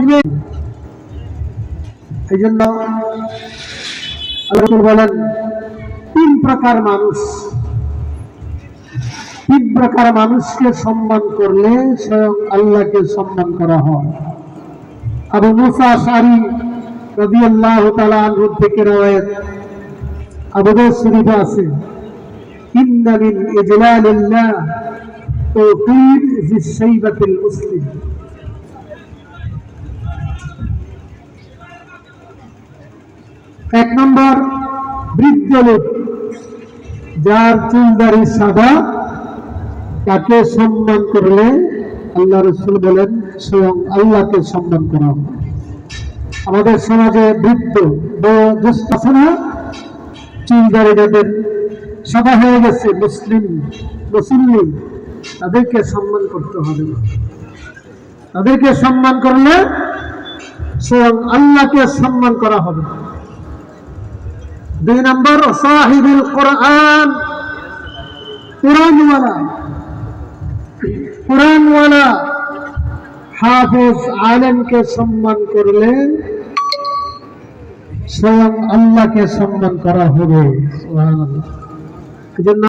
আসবে। এই জন্য আল্লাহ বলেন তিন প্রকার মানুষকে সম্মান করলে স্বয়ং আল্লাহকে সম্মান করা হয়। আবু মুসা আশআরী রাদিয়াল্লাহু তাআলা আনহু থেকে রওয়ায়াত, আবু দাউদ শরীফে আছে, ইন্না মিন ইজলালিল্লাহ তাওকীর যিশাইবাতিল মুসলিম। এক নম্বর, বৃদ্ধ লোক যার চুল দাড়ি সাদা, তাকে সম্মান করলে আল্লাহ রাসূল বলেন স্বয়ং আল্লাহকে সম্মান করা হয়। আমাদের সমাজে বৃদ্ধ বয়োজ্যেষ্ঠ আছে না, চুল দাড়ি যাদের সাদা হয়ে গেছে, মুসলিম, তাদেরকে সম্মান করতে হবে। তাদেরকে সম্মান করলে স্বয়ং আল্লাহকে সম্মান করা হবে। দুই নম্বর, সাহিবুল কোরআন, কোরআনওয়ালা হাফেজ আলেমকে সম্মান করলে স্বয়ং আল্লাহকে সম্মান করা হবে। সুবহানাল্লাহ।